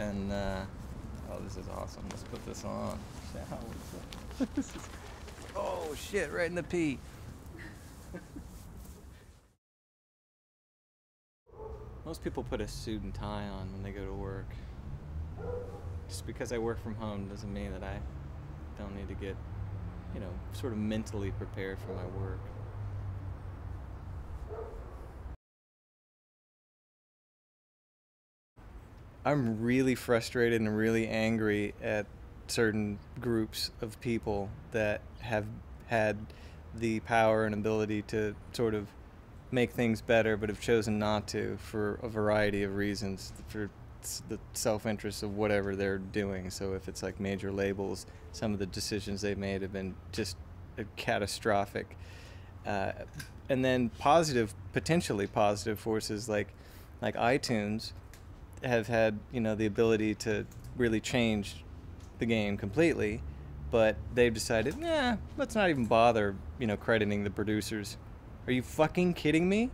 And oh, this is awesome. Let's put this on. Oh shit! Right in the pee. Most people put a suit and tie on when they go to work. Just because I work from home doesn't mean that I don't need to get, sort of mentally prepared for my work. I'm really frustrated and really angry at certain groups of people that have had the power and ability to sort of make things better, but have chosen not to for a variety of reasons, for the self-interest of whatever they're doing. So if it's like major labels, some of the decisions they've made have been just catastrophic. And then potentially positive forces like iTunes have had the ability to really change the game completely, but they've decided, let's not even bother crediting the producers. Are you fucking kidding me?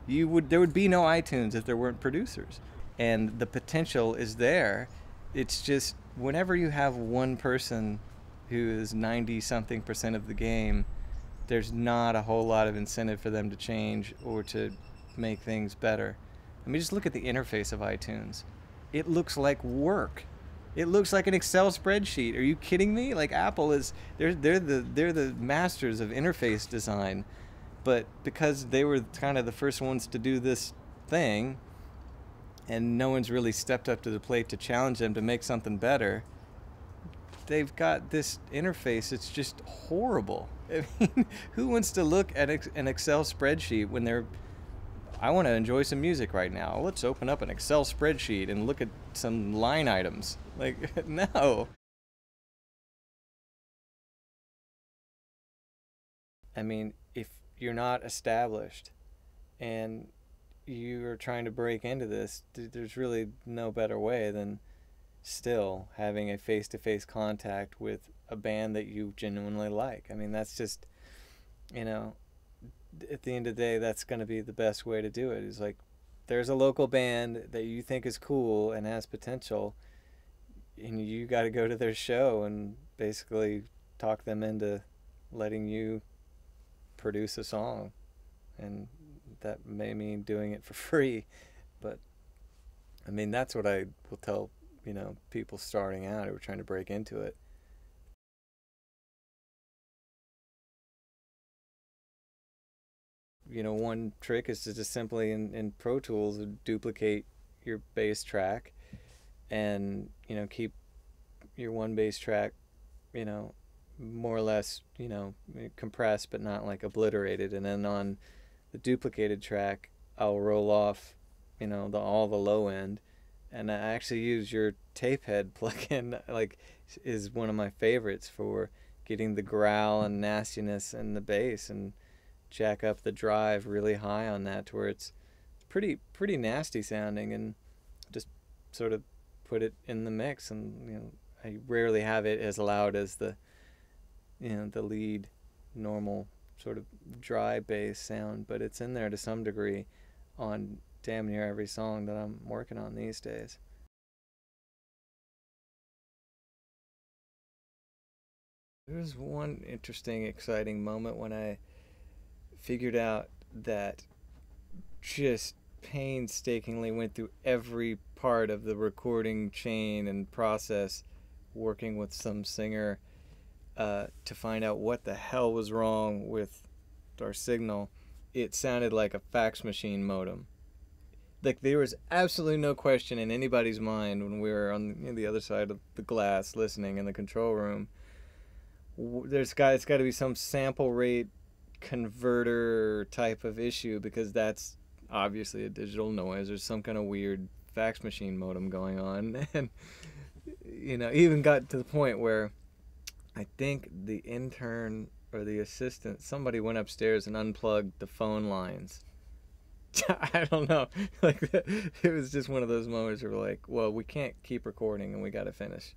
There would be no iTunes if there weren't producers, and the potential is there. It's just whenever you have one person who is 90-something% of the game, there's not a whole lot of incentive for them to change or to make things better. I mean, just look at the interface of iTunes. It looks like work. It looks like an Excel spreadsheet. Are you kidding me? Like Apple they're the masters of interface design, but because they were kind of the first ones to do this thing, and no one's really stepped up to the plate to challenge them to make something better, they've got this interface. It's just horrible. I mean, who wants to look at an Excel spreadsheet when I want to enjoy some music right now? Let's open up an Excel spreadsheet and look at some line items. Like, no. I mean, if you're not established and you're trying to break into this, there's really no better way than still having a face-to-face contact with a band that you genuinely like. I mean, that's just, at the end of the day, that's going to be the best way to do it. Is like, there's a local band that you think is cool and has potential, and you got to go to their show and basically talk them into letting you produce a song. And that may mean doing it for free, but I mean, that's what I will tell people starting out who are trying to break into it. One trick is to just simply in Pro Tools duplicate your bass track and keep your one bass track more or less compressed but not like obliterated, and then on the duplicated track I'll roll off all the low end, and I actually use your tape head plugin, like, is one of my favorites for getting the growl and nastiness in the bass, and jack up the drive really high on that to where it's pretty nasty sounding, and just sort of put it in the mix. And I rarely have it as loud as the lead normal sort of dry bass sound, but it's in there to some degree on damn near every song that I'm working on these days. There was one interesting, exciting moment when I figured out that just painstakingly went through every part of the recording chain and process, working with some singer to find out what the hell was wrong with our signal. It sounded like a fax machine modem. Like, there was absolutely no question in anybody's mind when we were on the other side of the glass listening in the control room. It's got to be some sample rate converter type of issue, because that's obviously a digital noise. There's some kind of weird fax machine modem going on. And even got to the point where I think the intern or the assistant, somebody went upstairs and unplugged the phone lines. I don't know. Like, it was just one of those moments where we're like, well, we can't keep recording and we got to finish.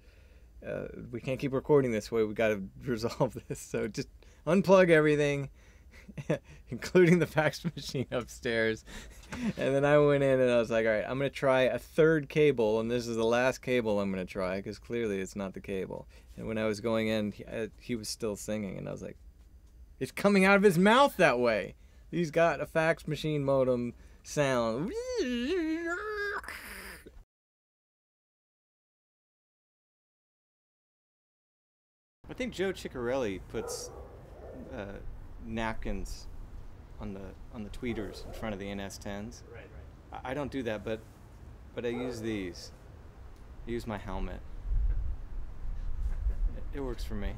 We can't keep recording this way. We got to resolve this. So just unplug everything, including the fax machine upstairs. And then I went in and I was like, all right, I'm going to try a third cable, and this is the last cable I'm going to try, because clearly it's not the cable. And when I was going in, he was still singing, and I was like, it's coming out of his mouth that way. He's got a fax machine modem sound. I think Joe Ciccarelli puts napkins on the tweeters in front of the NS10s. Right. I don't do that, but I use these. I use my helmet. It works for me.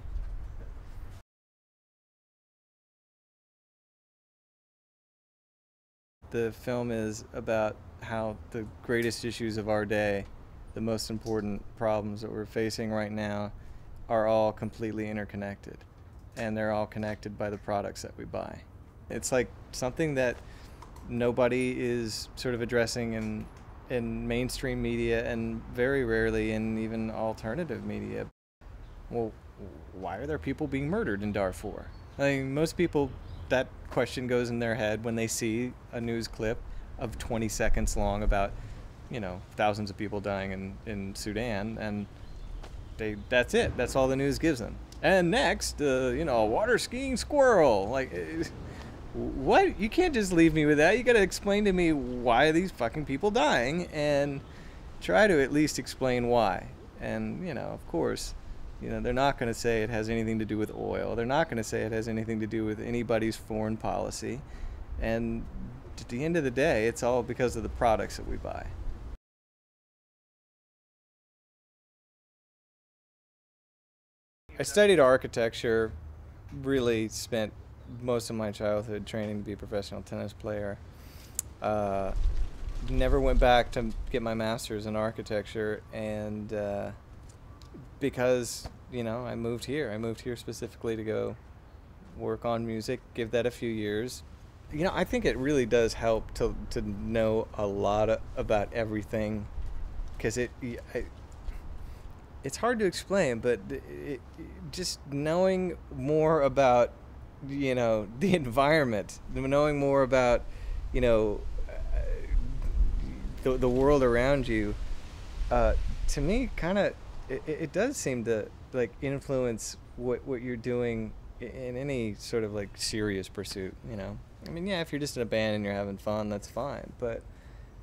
The film is about how the greatest issues of our day, the most important problems that we're facing right now, are all completely interconnected, and they're all connected by the products that we buy. It's like something that nobody is sort of addressing in mainstream media, and very rarely in even alternative media. Well, why are there people being murdered in Darfur? I mean, most people, that question goes in their head when they see a news clip of 20 seconds long about, thousands of people dying in Sudan, and that's it. That's all the news gives them. And next, a water skiing squirrel. Like, what? You can't just leave me with that. You got to explain to me why are these fucking people dying, and try to at least explain why. And, of course, they're not going to say it has anything to do with oil. They're not going to say it has anything to do with anybody's foreign policy. And at the end of the day, it's all because of the products that we buy. I studied architecture, really spent most of my childhood training to be a professional tennis player. Never went back to get my master's in architecture, and because, I moved here. I moved here specifically to go work on music, give that a few years. I think it really does help to know a lot about everything, because it's hard to explain, but just knowing more about, the environment, knowing more about, the world around you, to me, kind of, it does seem to, like, influence what you're doing in any sort of, like, serious pursuit, I mean, yeah, if you're just in a band and you're having fun, that's fine. But,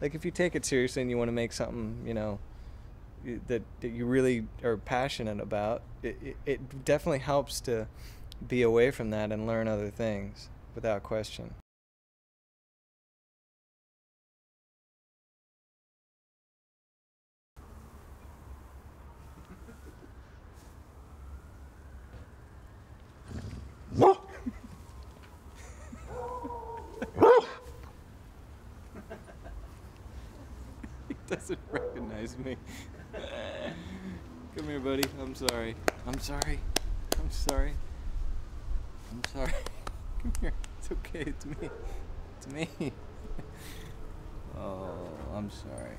like, if you take it seriously and you want to make something, that you really are passionate about, it definitely helps to be away from that and learn other things, without question. He doesn't recognize me. Come here, buddy. I'm sorry. I'm sorry. I'm sorry. I'm sorry. Come here. It's okay. It's me. It's me. Oh, I'm sorry.